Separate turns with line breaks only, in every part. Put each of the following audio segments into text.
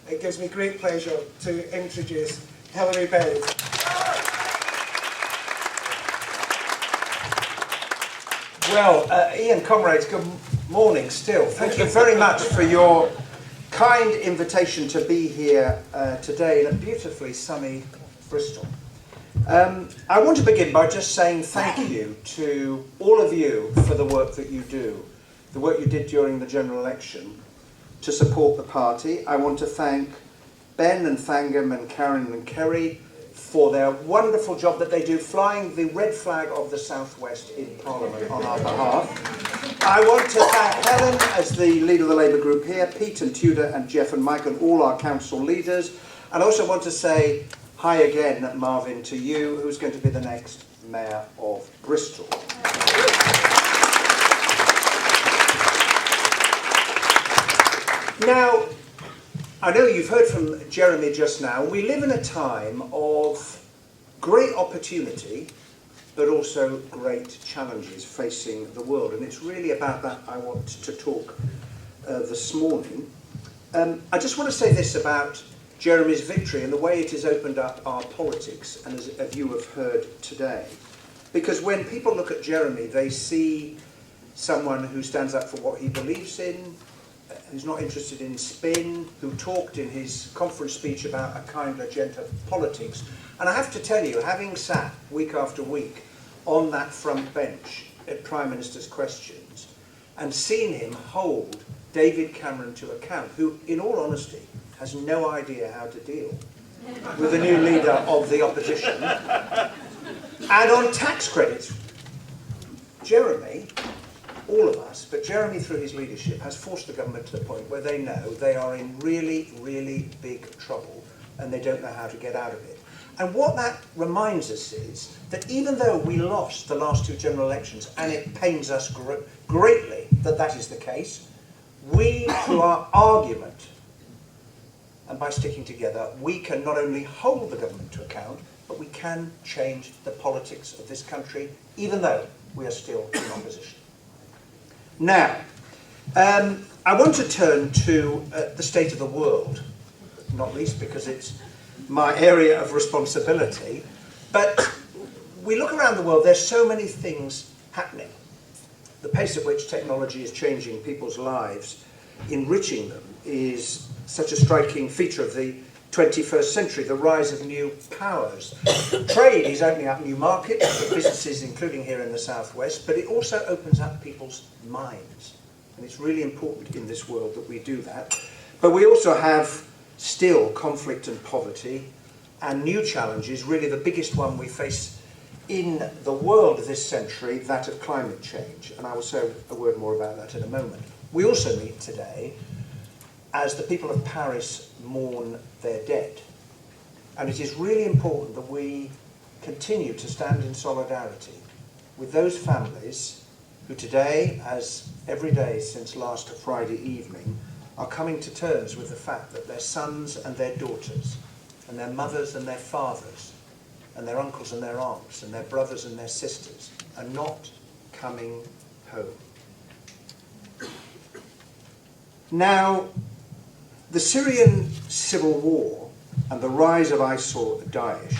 it gives me great pleasure to introduce Hilary Benn.
Well, Ian, comrades, good morning still. Thank you very much for your kind invitation to be here today in a beautifully sunny Bristol. I want to begin by just saying thank you to all of you for the work that you do, the work you did during the general election to support the party. I want to thank Ben and Thangam and Karen and Kerry for their wonderful job that they do flying the red flag of the Southwest in Parliament on our behalf. I want to thank Helen as the leader of the Labour group here, Pete and Tudor and Jeff and Mike and all our council leaders. And I also want to say hi again, Marvin, to you, who's going to be the next Mayor of Bristol. Now, I know you've heard from Jeremy just now. We live in a time of great opportunity, but also great challenges facing the world. And it's really about that I want to talk this morning. I just want to say this about Jeremy's victory and the way it has opened up our politics, and as you have heard today. Because when people look at Jeremy, they see someone who stands up for what he believes in, who's not interested in spin, who talked in his conference speech about a kinder, gentler politics. And I have to tell you, having sat week after week on that front bench at Prime Minister's questions and seen him hold David Cameron to account, who, in all honesty, has no idea how to deal with the new leader of the opposition, and on tax credits, Jeremy, all of us, but Jeremy through his leadership has forced the government to the point where they know they are in really, really big trouble and they don't know how to get out of it. And what that reminds us is that even though we lost the last two general elections, and it pains us greatly that that is the case, we, through our argument and by sticking together, we can not only hold the government to account, but we can change the politics of this country, even though we are still in opposition. Now, I want to turn to the state of the world, not least because it's my area of responsibility, but we look around the world, there's so many things happening. The pace at which technology is changing people's lives, enriching them, is such a striking feature of the 21st century, the rise of new powers. Trade is opening up new markets for businesses, including here in the Southwest, but it also opens up people's minds. And it's really important in this world that we do that. But we also have still conflict and poverty and new challenges, really the biggest one we face in the world this century, that of climate change. And I will say a word more about that in a moment. We also meet today as the people of Paris mourn their dead. And it is really important that we continue to stand in solidarity with those families who today, as every day since last Friday evening, are coming to terms with the fact that their sons and their daughters, and their mothers and their fathers, and their uncles and their aunts, and their brothers and their sisters are not coming home. Now, the Syrian civil war and the rise of ISIL Daesh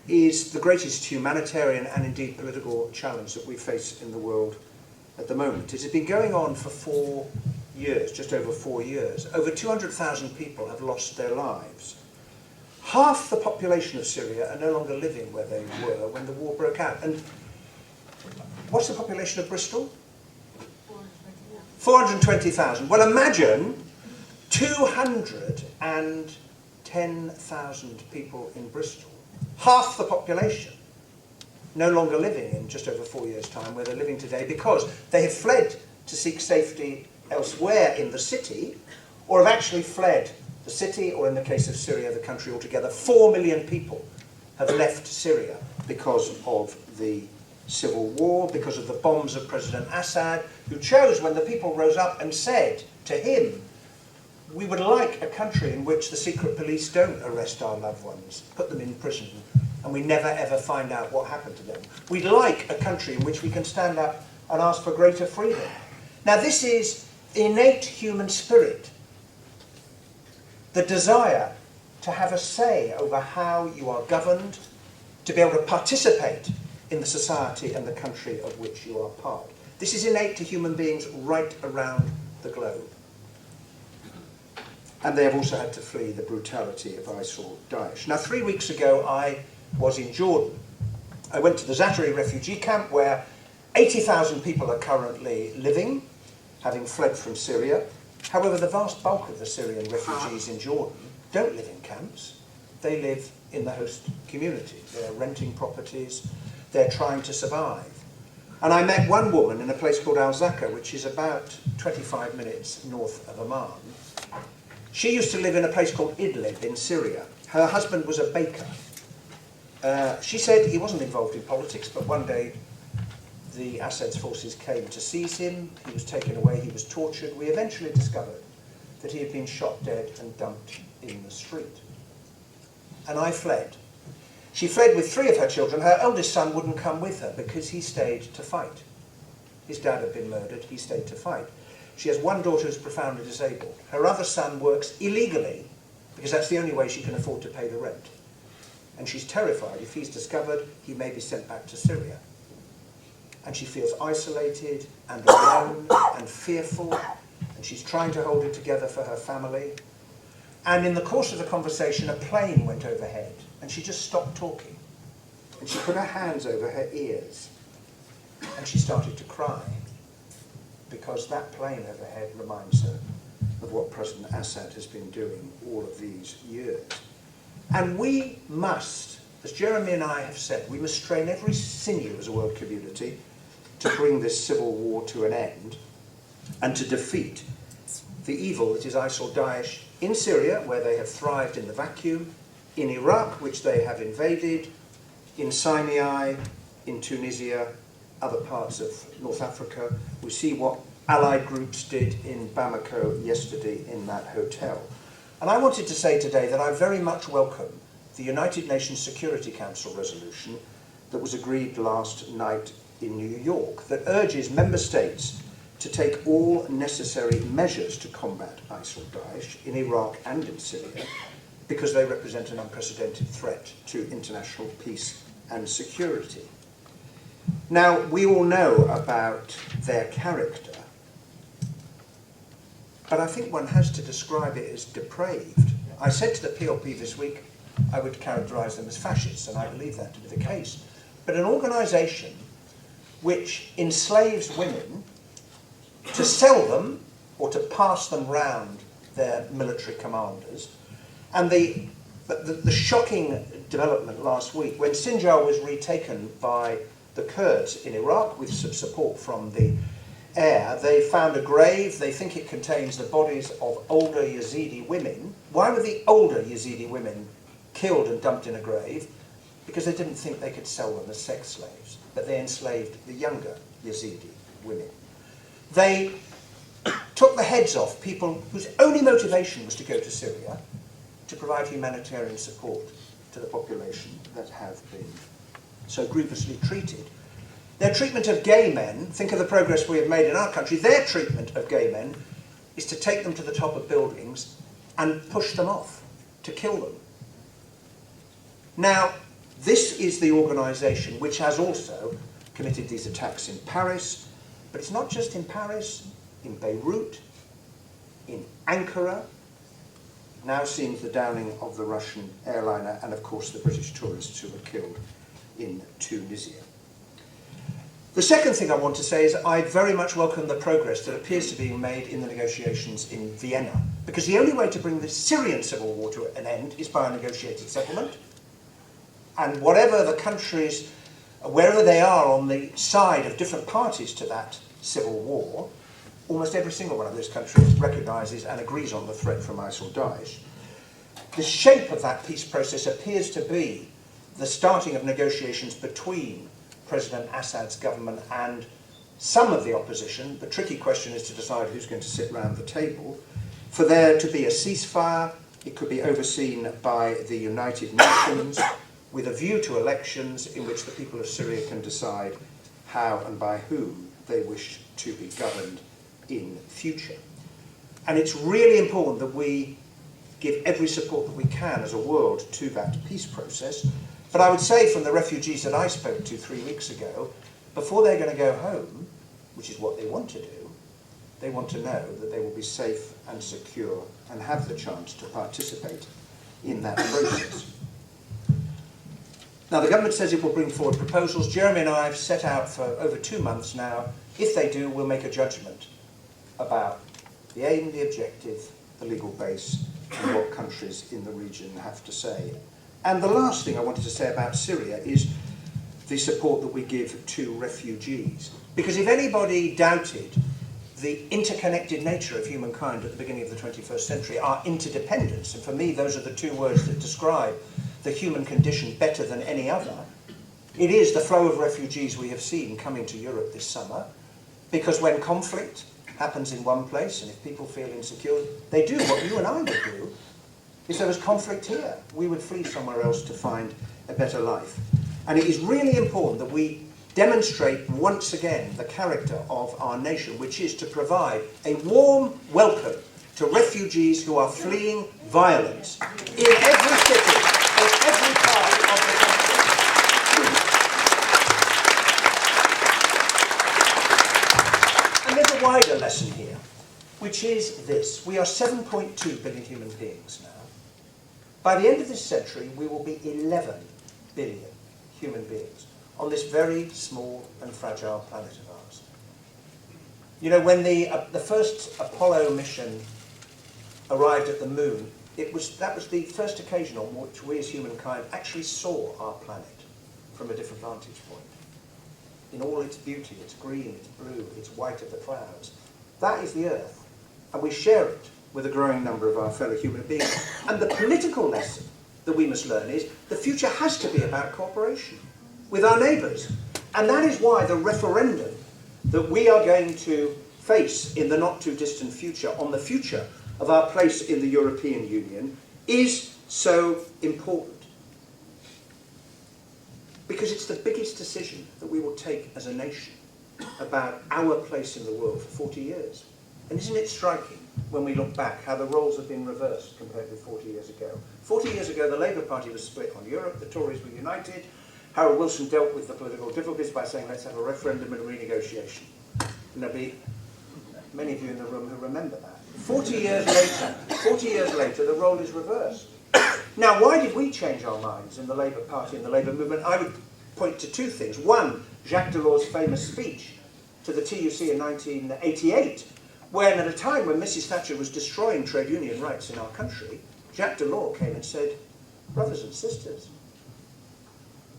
is the greatest humanitarian and indeed political challenge that we face in the world at the moment. It has been going on for 4 years, just over 4 years. Over 200,000 people have lost their lives. Half the population of Syria are no longer living where they were when the war broke out. And what's the population of Bristol? 420,000. Well, imagine 210,000 people in Bristol, half the population, no longer living in just over 4 years' time where they're living today because they have fled to seek safety elsewhere in the city, or have actually fled the city, or in the case of Syria, the country altogether. 4 million people have left Syria because of the civil war, because of the bombs of President Assad, who chose, when the people rose up and said to him, we would like a country in which the secret police don't arrest our loved ones, put them in prison, and we never ever find out what happened to them. We'd like a country in which we can stand up and ask for greater freedom. Now this is innate human spirit. the desire to have a say over how you are governed, to be able to participate in the society and the country of which you are part. This is innate to human beings right around the globe. And they have also had to flee the brutality of ISIL Daesh. Now, 3 weeks ago, I was in Jordan. I went to the Zaatari refugee camp where 80,000 people are currently living, having fled from Syria. However, the vast bulk of the Syrian refugees in Jordan don't live in camps. They live in the host community. They're renting properties. They're trying to survive. And I met one woman in a place called Al-Zaka, which is about 25 minutes north of Amman. She used to live in a place called Idlib in Syria. Her husband was a baker. She said he wasn't involved in politics, but one day the Assad's forces came to seize him. He was taken away, he was tortured. We eventually discovered that he had been shot dead and dumped in the street. And I fled. She fled with 3 of her children. Her eldest son wouldn't come with her because he stayed to fight. His dad had been murdered, he stayed to fight. She has one daughter who's profoundly disabled. Her other son works illegally because that's the only way she can afford to pay the rent. And she's terrified if he's discovered, he may be sent back to Syria. And she feels isolated and alone and fearful, and she's trying to hold it together for her family. And in the course of the conversation, a plane went overhead, and she just stopped talking. And she put her hands over her ears, and she started to cry, because that plane overhead reminds her of what President Assad has been doing all of these years. And we must, as Jeremy and I have said, we must strain every sinew as a world community to bring this civil war to an end and to defeat the evil that is ISIL Daesh in Syria, where they have thrived in the vacuum, in Iraq, which they have invaded, in Sinai, in Tunisia, other parts of North Africa. We see what allied groups did in Bamako yesterday in that hotel. And I wanted to say today that I very much welcome the United Nations Security Council resolution that was agreed last night in New York that urges member states to take all necessary measures to combat ISIL Daesh in Iraq and in Syria because they represent an unprecedented threat to international peace and security. Now, we all know about their character, but I think one has to describe it as depraved. I said to the PLP this week I would characterise them as fascists, and I believe that to be the case. But an organisation which enslaves women to sell them or to pass them round their military commanders, and the shocking development last week when Sinjar was retaken by the Kurds in Iraq with some support from the air. They found a grave. They think it contains the bodies of older Yazidi women. Why were the older Yazidi women killed and dumped in a grave? Because they didn't think they could sell them as sex slaves, but they enslaved the younger Yazidi women. They took the heads off people whose only motivation was to go to Syria to provide humanitarian support to the population that have been so grievously treated. Their treatment of gay men, think of the progress we have made in our country, their treatment of gay men is to take them to the top of buildings and push them off, to kill them. Now, this is the organisation which has also committed these attacks in Paris, but it's not just in Paris, in Beirut, in Ankara, now seems the downing of the Russian airliner, and of course the British tourists who were killed in Tunisia. The second thing I want to say is I very much welcome the progress that appears to be being made in the negotiations in Vienna, because the only way to bring the Syrian civil war to an end is by a negotiated settlement. And whatever the countries, wherever they are on the side of different parties to that civil war, almost every single one of those countries recognises and agrees on the threat from ISIL Daesh. The shape of that peace process appears to be the starting of negotiations between President Assad's government and some of the opposition. The tricky question is to decide who's going to sit round the table. For there to be a ceasefire, it could be overseen by the United Nations with a view to elections in which the people of Syria can decide how and by whom they wish to be governed in future. And it's really important that we give every support that we can as a world to that peace process. But I would say from the refugees that I spoke to 3 weeks ago, before they're going to go home, which is what they want to do, they want to know that they will be safe and secure and have the chance to participate in that process. Now, the government says it will bring forward proposals. Jeremy and I have set out for over 2 months now. If they do, we'll make a judgment about the aim, the objective, the legal base, and what countries in the region have to say. And the last thing I wanted to say about Syria is the support that we give to refugees. Because if anybody doubted the interconnected nature of humankind at the beginning of the 21st century, our interdependence, and for me those are the 2 words that describe the human condition better than any other, it is the flow of refugees we have seen coming to Europe this summer, because when conflict happens in one place, and if people feel insecure, they do what you and I would do. If there was conflict here, we would flee somewhere else to find a better life. And it is really important that we demonstrate once again the character of our nation, which is to provide a warm welcome to refugees who are fleeing violence in every city, in every part of the country. And there's a wider lesson here, which is this. We are 7.2 billion human beings now. By the end of this century, we will be 11 billion human beings on this very small and fragile planet of ours. You know, when the first Apollo mission arrived at the moon, that was the first occasion on which we as humankind actually saw our planet from a different vantage point. In all its beauty, it's green, it's blue, it's white of the clouds. That is the Earth, and we share it with a growing number of our fellow human beings. And the political lesson that we must learn is the future has to be about cooperation with our neighbours. And that is why the referendum that we are going to face in the not too distant future on the future of our place in the European Union is so important. Because it's the biggest decision that we will take as a nation about our place in the world for 40 years. And isn't it striking when we look back how the roles have been reversed compared with 40 years ago? 40 years ago, the Labour Party was split on Europe, the Tories were united. Harold Wilson dealt with the political difficulties by saying, let's have a referendum and a renegotiation. And there'll be many of you in the room who remember that. 40 years later, the role is reversed. Now, why did we change our minds in the Labour Party and the Labour movement? I would point to 2 things. One, Jacques Delors' famous speech to the TUC in 1988, when at a time when Mrs. Thatcher was destroying trade union rights in our country, Jacques Delors came and said, brothers and sisters,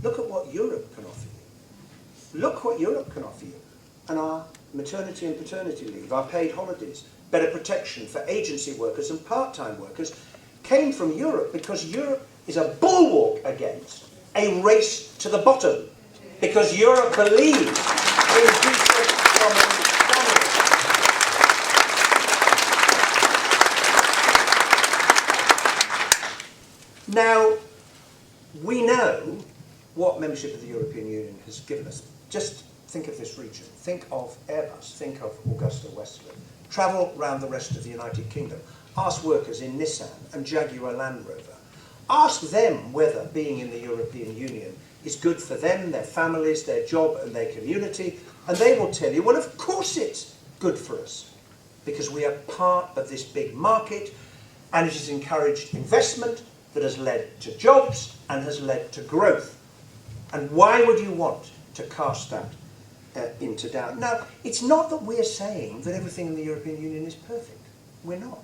look at what Europe can offer you. Look what Europe can offer you. And our maternity and paternity leave, our paid holidays, better protection for agency workers and part-time workers came from Europe, because Europe is a bulwark against a race to the bottom. Because Europe believes in decent common standards. Now, we know what membership of the European Union has given us. Just think of this region. Think of Airbus. Think of Augusta-Westland. Travel around the rest of the United Kingdom. Ask workers in Nissan and Jaguar Land Rover. Ask them whether being in the European Union is good for them, their families, their job and their community. And they will tell you, well, of course it's good for us, because we are part of this big market, and it has encouraged investment that has led to jobs and has led to growth. And why would you want to cast that into doubt? Now, it's not that we're saying that everything in the European Union is perfect. We're not.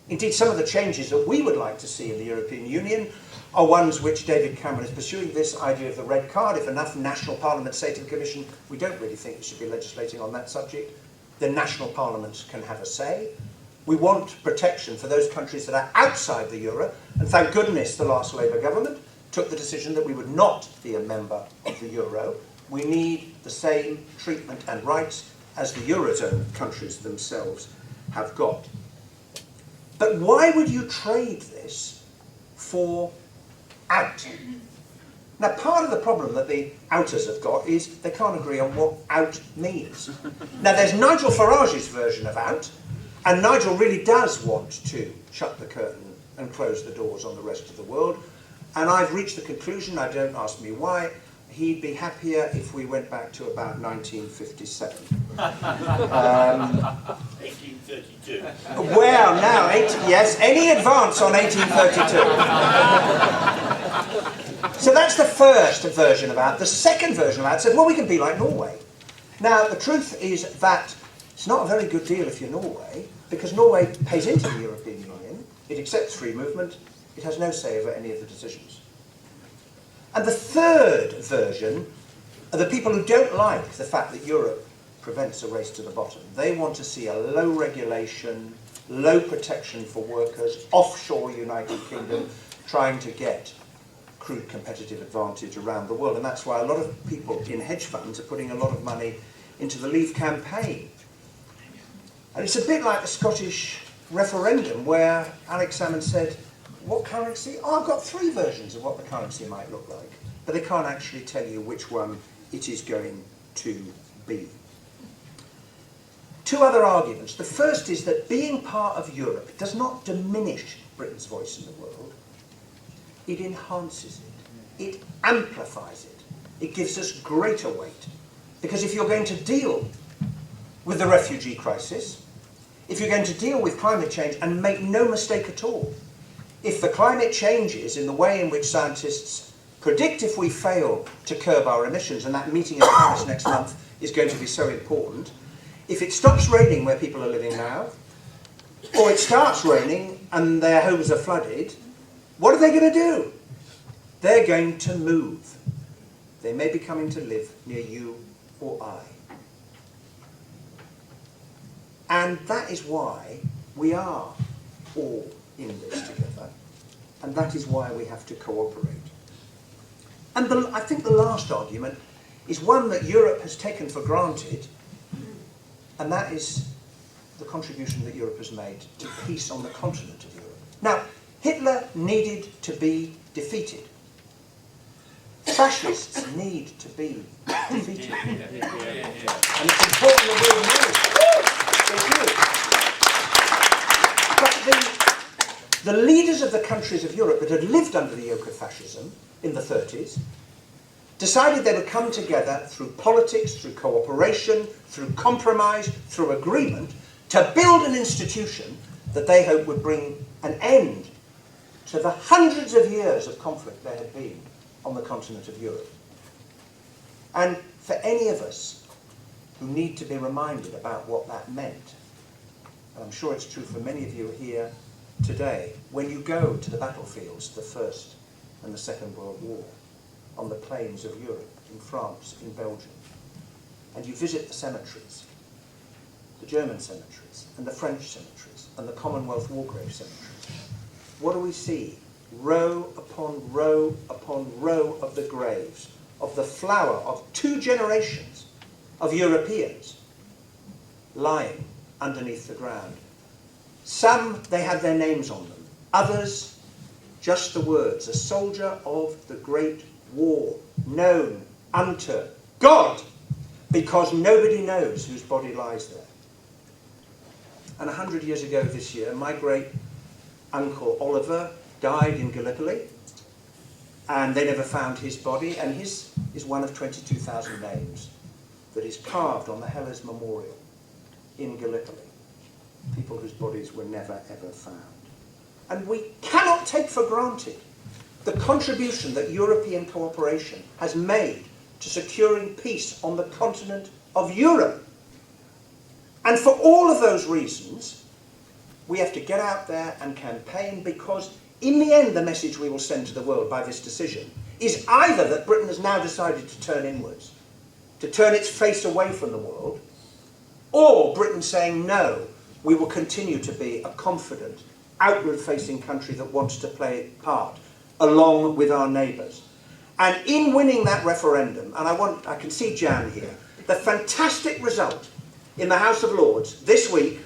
Indeed, some of the changes that we would like to see in the European Union are ones which David Cameron is pursuing, this idea of the red card. If enough national parliaments say to the Commission, we don't really think we should be legislating on that subject, then national parliaments can have a say. We want protection for those countries that are outside the euro, and thank goodness the last Labour government took the decision that we would not be a member of the euro. We need the same treatment and rights as the eurozone countries themselves have got. But why would you trade this for out? Now, part of the problem that the outers have got is they can't agree on what out means. Now, there's Nigel Farage's version of out, And Nigel really does want to shut the curtain and close the doors on the rest of the world. And I've reached the conclusion, I don't ask me why, he'd be happier if we went back to about 1957.
1832.
Well, now, yes, any advance on 1832. So that's the first version of that. The second version of that said, well, we can be like Norway. Now, the truth is that it's not a very good deal if you're Norway, because Norway pays into the European Union, it accepts free movement, it has no say over any of the decisions. And the third version are the people who don't like the fact that Europe prevents a race to the bottom. They want to see a low regulation, low protection for workers, offshore United Kingdom, trying to get crude competitive advantage around the world. And that's why a lot of people in hedge funds are putting a lot of money into the Leave campaign. And it's a bit like the Scottish referendum where Alex Salmond said, what currency? Oh, I've got 3 versions of what the currency might look like. But they can't actually tell you which one it is going to be. 2 other arguments. The first is that being part of Europe does not diminish Britain's voice in the world. It enhances it. It amplifies it. It gives us greater weight. Because if you're going to deal with the refugee crisis, if you're going to deal with climate change, and make no mistake at all, if the climate changes in the way in which scientists predict if we fail to curb our emissions, and that meeting in Paris next month is going to be so important, if it stops raining where people are living now, or it starts raining and their homes are flooded, what are they going to do? They're going to move. They may be coming to live near you or I. And that is why we are all in this together, and that is why we have to cooperate. And I think the last argument is one that Europe has taken for granted, and that is the contribution that Europe has made to peace on the continent of Europe. Now, Hitler needed to be defeated. Fascists need to be defeated. And it's important that we acknowledge they do. But the leaders of the countries of Europe that had lived under the yoke of fascism in the 30s decided they would come together through politics, through cooperation, through compromise, through agreement, to build an institution that they hoped would bring an end to the hundreds of years of conflict there had been on the continent of Europe. And for any of us who need to be reminded about what that meant, and I'm sure it's true for many of you here today, when you go to the battlefields, the First and the Second World War, on the plains of Europe, in France, in Belgium, and you visit the cemeteries, the German cemeteries, and the French cemeteries, and the Commonwealth War Grave cemeteries, what do we see? Row upon row upon row of the graves of the flower of 2 generations of Europeans lying underneath the ground. Some, they had their names on them. Others, just the words, a soldier of the Great War, known unto God, because nobody knows whose body lies there. And 100 years ago this year, my great uncle Oliver died in Gallipoli, and they never found his body, and his is one of 22,000 names that is carved on the Helles Memorial in Gallipoli. People whose bodies were never ever found. And we cannot take for granted the contribution that European cooperation has made to securing peace on the continent of Europe. And for all of those reasons, we have to get out there and campaign, because in the end, the message we will send to the world by this decision is either that Britain has now decided to turn inwards, to turn its face away from the world, or Britain saying, no, we will continue to be a confident, outward-facing country that wants to play its part, along with our neighbours. And in winning that referendum, and I can see Jan here, the fantastic result in the House of Lords this week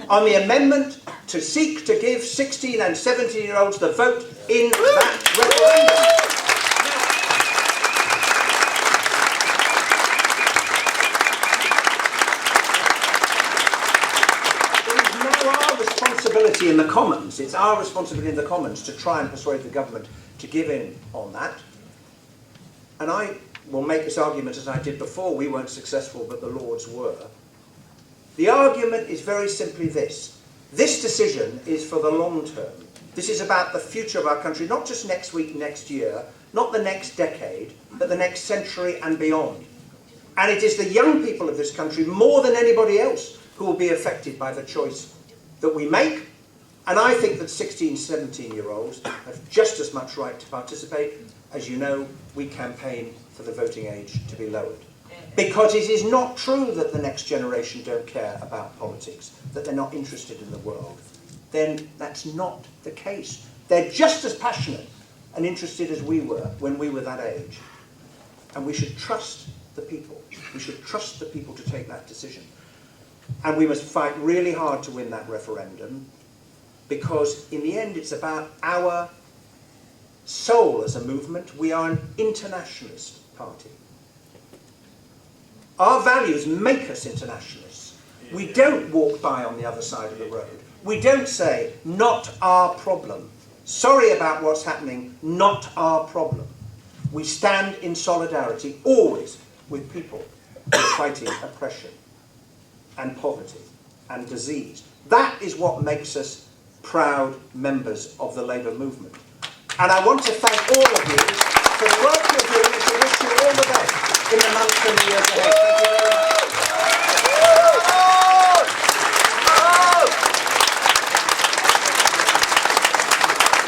on the amendment to seek to give 16 and 17-year-olds the vote in that referendum. There is now responsibility in the Commons, it's our responsibility in the Commons to try and persuade the government to give in on that. And I will make this argument as I did before. We weren't successful, but the Lords were. The argument is very simply this. This decision is for the long term. This is about the future of our country, not just next week, next year, not the next decade, but the next century and beyond. And it is the young people of this country, more than anybody else, who will be affected by the choice that we make. And I think that 16, 17-year-olds have just as much right to participate. As you know, we campaign for the voting age to be lowered. Because it is not true that the next generation don't care about politics, that they're not interested in the world. Then that's not the case. They're just as passionate and interested as we were when we were that age. And we should trust the people. We should trust the people to take that decision. And we must fight really hard to win that referendum, because in the end it's about our soul as a movement. We are an internationalist party. Our values make us internationalists. We don't walk by on the other side of the road. We don't say, not our problem. Sorry about what's happening, not our problem. We stand in solidarity always with people who are fighting oppression and poverty and disease. That is what makes us proud members of the Labour movement. And I want to thank all of you.